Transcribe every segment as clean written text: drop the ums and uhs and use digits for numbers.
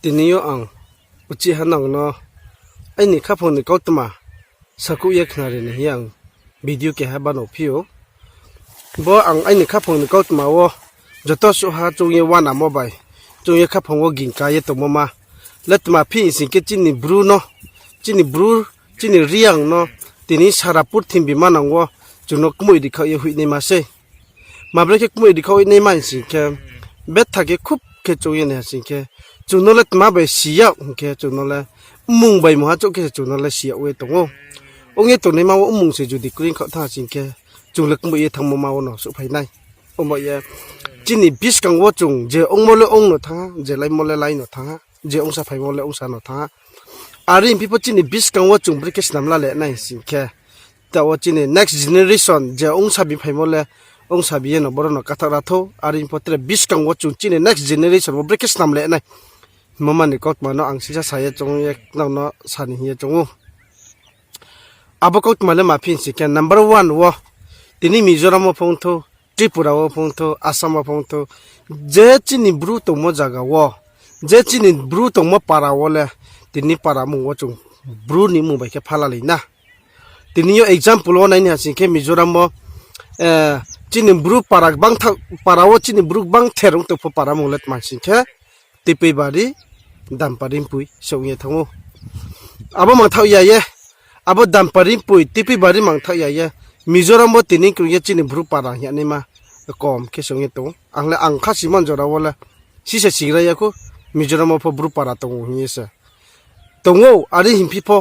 ทีนี้อังอุจิหันนังเนาะไอ้นี่ข้าพงนี่ก็ตมาสักuyekนาเรนี่ยังวิดีโอแค่บ้านอพิโอบ่อังไอ้นี่ข้าพงนี่ก็ตมาวะจะต้องสุหาจงเยวานาโมบายจงเยข้าพงว่ากินกายตัวมาเล็ดมาพี่สิ่งที่จินนี่บรูเนาะจินนี่บรูจินนี่เรียงเนาะทีนี้สารพุทธิมบิมานังวะจุนกมุยดิเขาเยหุยในมาเซมาเบรกกมุยดิเขาในมาสิ่งแค่เบ็ดทักคุบแค่จงเยเนี่ยสิ่งแค่จุนนเล็ดมาไปเสียแค่จุนนเล่มุงไปมหาจุกแค่จุนนเล่เสียเวตงองค์ตัวนี้มาว่ามุงเสียจุดิกรีนเขาท่าสิ่งแค่จุงเล็กมุยทำมาวันเนาะสุภายในองค์บอกจินี่บิสกังว่าจุงเจองโมเลองเนาะท่าเจไลโมเลไลเนาะท่าเจองสะพายโมเลองสาเนาะท่าอารินพี่พจินี่บิสกังว่าจุงบริกสนามละเละในสิ่งแค่แต่ว่าจินี่ next generation เจองสาบิพายโมเลองสาบิเนาะบรเนาะกัตระโตอารินพอเตรบิสกังว่าจุงจินี่ next generation ว่าบริกสนามเละในมามันนี่ก็มาเนาะอังสิจะใส่จงเอกเนาะสานี่เฮียจงอาบก็มาเลยมาพินสิแค่ number one วะทีนี้มิโซรามพงโตทริปุระพงโตอาสามพงโตเจจินี่บรูตงมจากัวเจจินี่บรูตงมปาราวเลยทีนี้ปารามุงว่าจงบรูนี่มุงไปแค่พาลาลีนะทีนี้example ว่าไหนเนี่ยสิแค่มิโซรามจินี่บรูปารักบังทักปาราวจินี่บรูบังเทรงตัวพอปารามุงเล็ดมาสิแค่ติปีบารีดัมปาริมปุยส่งเงี้ยทั้งหมดอาบมังเท่าใหญ่อาบดัมปาริมปุยติปีบารีมังเท่าใหญ่มิโซรามตินี่คือเยจินี่บรูปาราเฮียนี่มาก็มแค่ส่งเงี้ยตัวอังเลอังคัสิมันจอดาวเลยสิเสสิระยะกูมิโซรามพอบรูปาราตรงเงี้ยเสตรงโอ้อาริหิมพี่พอ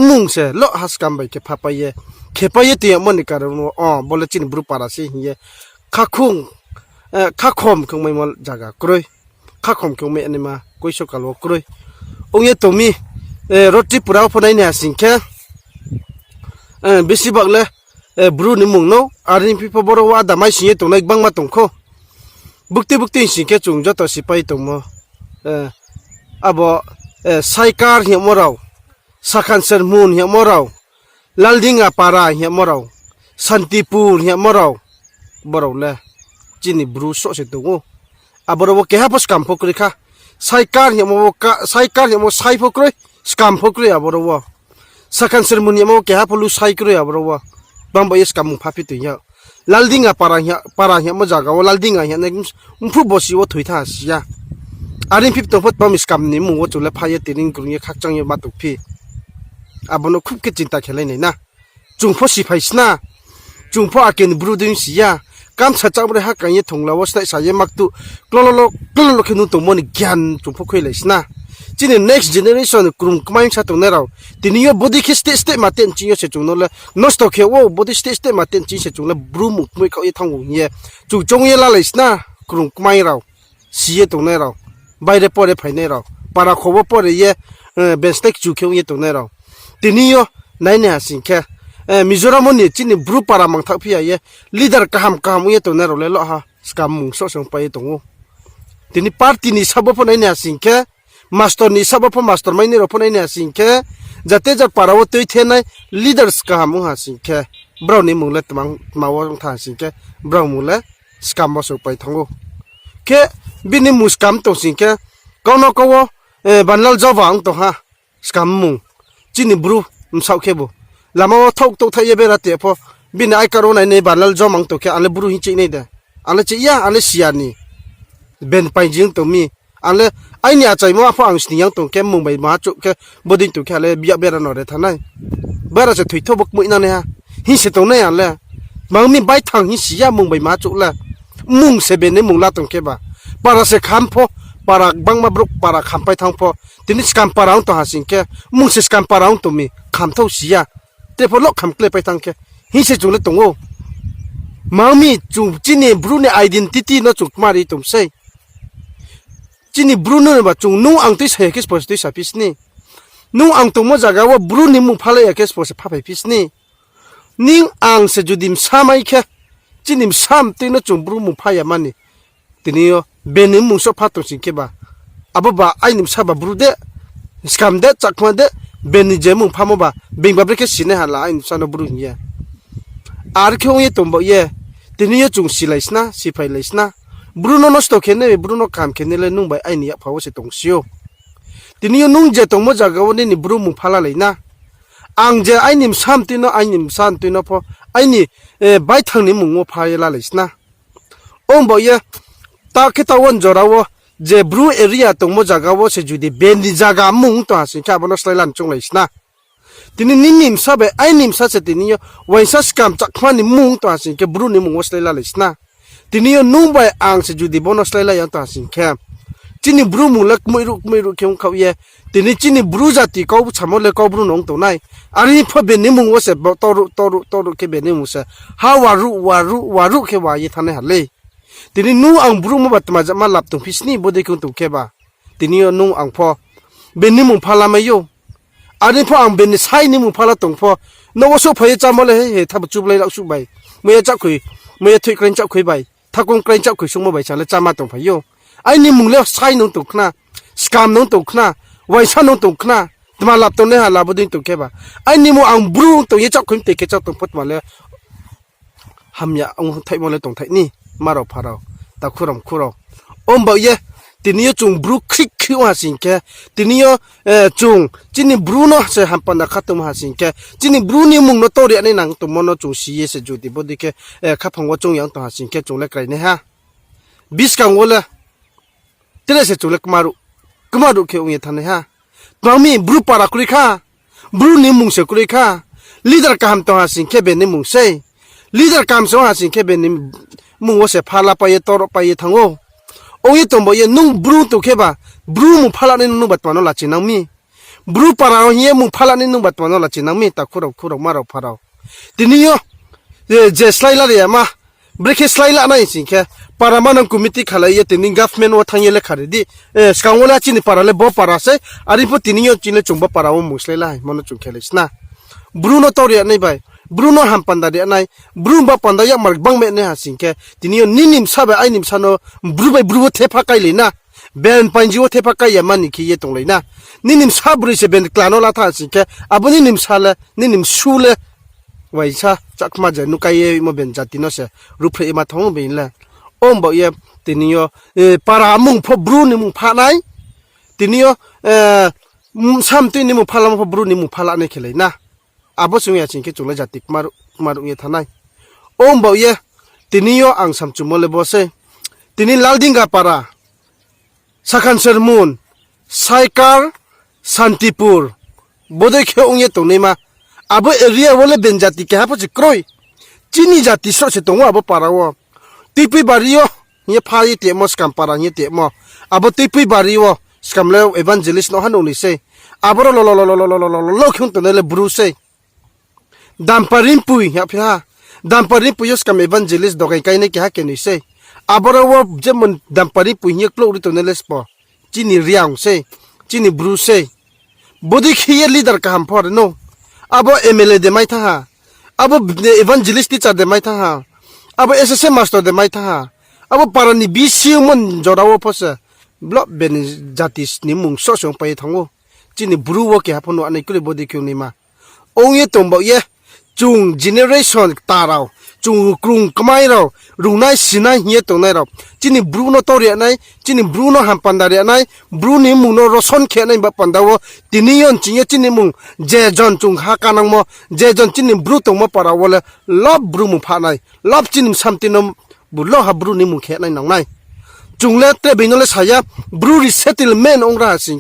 มุงเสโลฮัสกัมไปแค่พาไปเย่แค่ไปเย่ตีมันนี่การัวอ๋อบอลจินี่บรูปาราสิเฮียข้าคุงข้าคมคงไม่มาจากกรอยข้าคมคงไม่อันนี้มากุยชกัลวกรอยองเงี้ยตัวมีรถที่ปราวพนัยเนี่ยสิงแค่เบสิบักเลยบรูนี่มุงเนาะอารินพี่พอบรว่าดาไม่สิงเงี้ยตรงไหนบังมาตรงข้อบุกตีสิงแค่จุงจะต่อสิไปตรงมั้อาบ่ไซการเหี้ยมเราสักขันเซอร์มูนเหี้ยมเราลัลดิงาปาราเหี้ยมเราสันติปูนเหี้ยมเราบราวเลยจีนี่บรูโซเสตุงอาบราวแค่พัสกัมพกริค่ะไซการเหี้ยมไซพกริสกัมพกริอาบราวสักขันเซอร์มูนเหี้ยมแค่พลูไซกริอาบราวบางใบสกัมมุพับพิตุยาลัลดิงาปาราเหี้ยมาจากว่าลัลดิงาเหี้ยเนี่ยมุฟุบอสิวถุยท่าสิยาอารินพิบตัวพดบามิสกัมนี่มุว่าจุลพายติริงกรุงยขักจังยบัตุพีอาบโนคุบกิจินตาแค่เลยนะจุงพ่อสิไพสนาจุงพ่ออาเกนบรูดินสิยากำชัดจังบริหารกันยถงลาวสไตสายมักตุกลอแค่นุ่งตัวมันแกนจุงพ่อคุยเลยสนะจีนี่ next generation กลุ่มกมัยชาตรงนี้เราทีนี้บอดี้คิสเตมาเต้นจีนเสจุงนั่นแหละนอสโตเขียวบอดี้สเตมาเต้นจีนเสจุงแล้วบรูมุกไม่เขาอีทั้งหัวเนี่ยจุงจงเยลาเลยสนะกลุ่มกมัยเราเสียตรงนี้เราใบเรปอเรภายในเราปาราโควปอเรเยเบนสเต็กจุเขียวเยตรงนี้เราทีนี้ไหนเนี่ยสิ่งแค่มิโซรามนี่จีนี่บรูปารามังทักพี่เยลีดเดอร์กะฮัมเยตรงนี้เราเลยละฮะสกัมมุงโซส่งไปตรงนู้นทีนี้พาร์ตี้นี่ซับพอไหนเนี่ยสิ่งแค่มาสเตอร์นี่ซับพอมาสเตอร์ไม่เนี่ยเราพอไหนเนี่ยสิ่งแค่จัตเตจัดปาราวตัวเทียนในลีดเดอร์สกะฮัมมุงหาสิ่งแค่บราวนี่มุงเล็ดมังมาว่าต้องทานสิ่งแค่บราวมุงเล็ดสกัมมาส่งไปทั้งนู้นแค่บินิมุสกัมตรงสิ่งแค่ก็นกว่าบันลัลจาวางตัวฮะสกัมมุงจีนี่บรูมสาวแค่บุลามาว่าทุกตัวที่เบรัตเตพอบินไอการ์โรนในบันลัลจามังตัวแค่อันเลบรูหินจีนี่เด้อันเลจียาอันเลเสียนี่เบนไปจิงตัวมีอันเลไอเนี่ยใจมั่วพออังสนียังตัวแค่มุงไปมาจุแค่บดินตัวแค่เลเบียเบรันอเดท่านไหนเบรัจะถุยทบกมุยนั่นเนี่ยหินเสตัวเนี่ยอันเลมังมีใบทางหินเสียมุงไปมาจุละมุงเสเบนในมุงลาตรงแค่บ่าปาราเสคำพอปาราบังมาบรุกปาราคำไปทางพอทีนี้สกัมปาราอุตัวหาสิ่งแค่มุงเสสกัมปาราอุตัวมีคำเท่าเสียแต่พอล็อกคำเกลไปทางแค่หินเสจุงเลยตรงโอ้มังมีจุงจีนี่บรูเนี่ยไอดีนิตี้น่าจุกมารีตุ่มเซ่จีนี่บรูเนี่ยว่าจุงนุ่งอังติสเฮกิสโพสติสาพิสนี่นุ่งอังตัวมันจากว่าบรูนี่มุงพาเลยกิสโพสพาไปพิสนี่นิ่งอังเสจุดิมสามัยแค่จีนิมสามตีน่าจุงบรูมุงพายามันนี่ทีนี้เบนิมุงชอบพัดตรงสิ่งแค่บ่าอาบ่บ่ไอ้นิมชาบบรูเดสกัมเดจักมาเดเบนิเจมุงพามาบ่าเบ่งแบบเล็กสิเนี่ยฮะละไอ้นิมชาโนบรูเนี่ยอาร์คิวเย่ตุ่มบ่เย่ทีนี้จุงสิไลส์นะสิไปไลส์นะบรูโนนอสโตเคนเน่บรูโนคามเคนเน่เลยนุ่งไปไอ้เนี่ยพาวเสตรงซิโอ ทีนี้นุ่งเจตงมาจากวันนี้นี่บรูมุงพาลาเลยนะอังเจไอ้นิมซ้ำตีนไอ้นิมซ้ำตีนพอไอ้นี่ใบทางนี้มุงว่าพายลาเลยนะองบอกเยตาคิดวันจอเราเจบรูเอริยตงมาจากว่าเสจุดเบนดิจากามุงตัวสิแค่บนสไลลันจงเลยนะทีนี้นิมซาเบไอ้นิมซาเสทีนี้วันสักกรรมจากมันนิมุงตัวสิแค่บรูนิมุงว่าสไลลันเลยนะทีนี้นุ่งใบอังเสจุดบนสไลลันยังตัวสิแค่จีนี่บรูมุงเล็กไม่รู้เกี่ยวกับเย่ทีนี้จีนี่บรูจัดที่เขาทำอะไรเขาบรูน้องตัวไหนอันนี้พอเบนนิมุงว่าเสบตอรุแค่เบนนิมุงเสฮาวารุแค่ว่ายี่ทันให้หันเลยทีนี้นุ่งอังบรูมาบัดมาจะมาหลับตรงพิษนี่บุได้คุณตุกแค่บ่าทีนี้นุ่งอังพอเบนนิมุงพาลาไม่อยู่อันนี้พออังเบนนิสัยนิมุงพาลาตรงพอนวสุพยจำมาเลยเฮ้ทับจุบเลยลักสุใบเมื่อจับคุยเมื่อถุยกระจับคุยใบถ้ากงกระจับคุยชงมาใบฉันเลยจำมาตรงพยไอ้นี่มุงเลี้ยวใช้น้องตุกนะสกามน้องตุกนะไว้ชั้นน้องตุกนะแต่มาหลับตรงนี้หาหลับบุญตุกแค่บ่าไอ้นี่มุงอังบรูตรงยี่จับคุยเตะแค่จับตรงพุทธมาเลยหำยาองไทยมาเลยตรงไทยนี่มาเราพาเราตาคุรำอมบอกเย่ทีนี้จงบรูคลิกคิวหาสิงแกทีนี้จงจีนี่บรูเนาะเสหันปันดักขัดตัวหาสิงแกจีนี่บรูนี่มุงเนาะตัวเรียนในหนังตัวมันเนาะจงสีเยสจุดที่บุตรแกขับพังว่าจงยังตัวหาสิงแกจงเล็กไรเนี่ยฮะบิสกังวละเจริญเสจงเล็กมารุแค่องค์ทันเนี่ยฮะตัวมีบรูปารักุลิข้าบรูนี่มุงเสกุลิข้าลีดาร์กามตัวหาสิงแกเป็นนี่มุงเสลีดาร์กามสองหาสิงแกเป็นนี่มุงว่าเสพาลาไปตอรไปทั้งโอองค์ตัวบอกยังนุ่งบรูตัวแค่บ่าบรูมุงพาลานี่นุ่งบัดตัวนั่นละจีนังมีบรูปาราเฮียมุงพาลานี่นุ่งบัดตัวนั่นละจีนังมีตาคุเรามาเราพาเราทีนี้เจสไลล์ละเรียมาเบรกสไลล์ละนั่นสิแค่ปารามานังคุมิติขลัยทีนี้กัฟเมนว่าทางยันเล็กขายดีสกังวลาจีนี่ปาราเล่บ่ปาราเซ่อาริพุทีนี้จีนี่จงบ่ปาราว่ามุงสไลล์ละมันจงแค่เลยนะบรูโนตัวเรียนนี่ไปบรูโนหัมปันดาเดียนายบรูบ่ปันดายามาร์กบังเมเนี่ยหาสิงแค่ทีนี้นิมซาเบไอนิมซาโนบรูเทพาไกเลยนะเบนปันจิวเทพาไกยามันนี่ขี้เยตรงเลยนะนิมซาบริเซเบนคลานอลาท่าสิงแค่อาบุนิมซาเลนิมชูเลไว้ซะจักมาจะนุกายมาเบนจัดติโนเสรูปเพลมาท้องเบนเลยอมบอกเย่ทีนี้ปารามุงพอบรูนิมุงพาไนทีนี้ซ้ำตีนิมุงพาลาพอบรูนิมุงพาลาเนี่ยแค่เลยนะอาบุษมีอาชิงแค่จงเลยจัดติกมารุเยทนายอมบอกเย่ทีนี้อังสัมจุมเลยบอสเซ่ทีนี้ลาดิงกาปาราสักันเซอร์มูนไซการสันติปูร์บดเขียวองเย่ตรงนี้มาอาบุเอเรียวเลยเป็นจัดติกแค่พอจะกรอยจีนี่จัดติสอดเสตรงว่าอาบุปาราวะติปีบาริโอเนี่ยพายเตะมอสกัมปาราเนี่ยเตะมออาบุติปีบาริโอสกัมเลวเอวันเจลิสโนฮันโอนิเซ่อาบุโลขึ้นตัวเนี่ยบรูเซ่ดัมปาริมปุยครับพี่ฮะดัมปาริมปุยสกัมเอวันเจลิสดอกไก่เนี่ยแค่นี้เซ่อาบุว่าจะมันดัมปาริมปุยเนี่ยกลัวตัวเนี่ยเลสปอจีนี่เรียงเซ่จีนี่บรูเซ่บดีขี้ลีดาร์กับฮัมพอร์โนอาบุเอเมเลเดไม่ท่าอาบุเอวันเจลิสติจ่าเดไม่ท่าอาบุเอสเซมาสโตเดไม่ท่าอาบุปารานิบิซิวมันจอดเอาพอสบล็อกเบนจัติสนิมุงโซชงไปทั้งโอจีนี่บรูว่าแค่พอโนอันนี้ก็เลยบดีคิวนี่มาองค์ตรงบอกเย่จุงเจเนเรชันตาเราจุงกรุงกไม่เรารุ่งนายสินายเฮียตรงไหนเราจีนี่บรูโนตัวเรียนไหนจีนี่บรูโนหันปันดาเรียนไหนบรูนี่มุงโนรสอนแค่ไหนแบบปันดาวทีนี้ย้อนจีนี่จีนี่มุงเจจอนจุงฮักานังโมเจจอนจีนี่บรูตรงมาปาราวเลยลอบบรูมุงผ่านไหนลอบจีนี่สัมตินมบุลลอฮับบรูนี่มุงแค่ไหนนังไหนจุงเล่เตบินเลยสายบรูริเซติลเมนองราสิง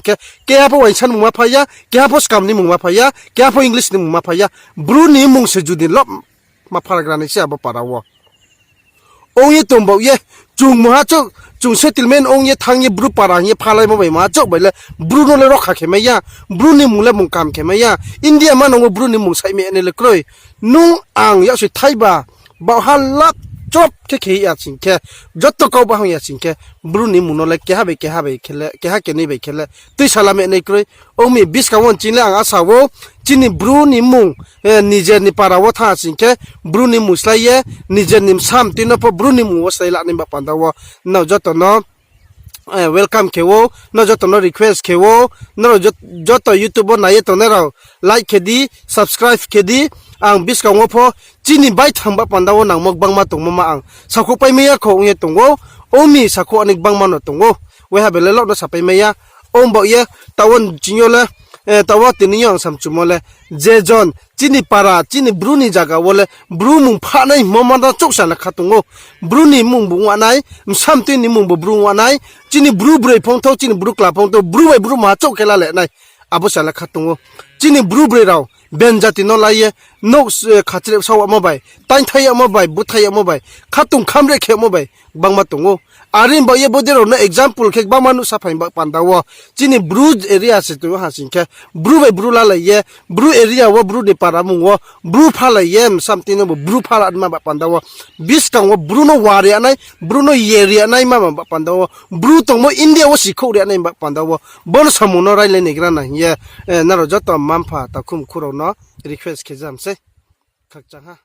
แกพอวันฉันมุงมาพายาแกพอสกัมนี่มุงมาพายาแกพออังกฤษนี่มุงมาพายาบรูนี่มุงเสจุดินลอบมาพารากรานิเซียบปาราวองค์ตุ่มบอกเย่จุงมหาจุจุงเซติลเมนองค์ทางเย่บรูปาราเย่พาเลยมาไปมาจุไปเลยบรูโนเลยรอกขาเขมายาบรูนี่มุงเลยมุงกามเขมายาอินเดียมันองค์บรูนี่มุงใส่เมนเลยกล้วยนุ่งอ่างยาสุดไทยบ่าบ่าวฮัลลับจบแค่ขี้ยาสิงแค่จดตัวเขาบ้างยาสิงแค่บรูนี่มุงนเลยแค่หาไปแค่เลยแค่หาแค่นี้ไปแค่เลยตุยสลามเมนเลยกล้วยองค์มีบิสกาวันจีนเลยอ่างอาสาวจีนี่บรูนี่มุงนิเจนี่ปาราวท่าสิงแค่บรูนี่มุงสไลเย่นิเจนี่ซ้ำตีนพอบรูนี่มุงว่าสไลละนี่แบบปันดาวน่าจดตัวน้อwelcome เคโวน่าจดตัวน้อ request เคโวน่าจดตัว YouTube น่าเยตัวเนี่ยเรา like เคดี subscribe เคดีอังบิสกังว่าพอจีนี่ใบทำแบบปันดาวนังมกบังมาตรงมาอังสักคนไปไม่ยากของเงี้ยตรงโอมีสักคนอันนี้บังมาหนตรงโอเว้ยฮะเบลล์เราสับไปไม่ยาก ôm bảo ye tawon jinyo le tawa tiniyang samchumole jejon chini para chini bruni jaga wole bru mung pha nai momanda choksa la khatungo bruni mung bungwa nai samti ni mung brungwa nai chini bru brei phongtho chini bru kla phongtho bru bai bru ma chok khela le nai abo sala khatungo chini bru brei raw ben jati no laye no khatre saw mo bai tain thai mo bai bu thai mo bai khatung khamre khe mo bai bangma tungo arin ba ye bodero no example khe ba manu sa phai ba pandawo chini bru area se tu ha sin khe bru bai bru la la ye bru area wo bru de para mung wo bru pha la ye something no bru pha la ma ba pandawo bis kang wo bru no wari anai bru no area anai ma ba pandawo bru tong mo india wo sikho re anai ba pandawo bon samuno rai le negra na ye na ro joto mampha ta khum khuro no request ke jam se khak chang ha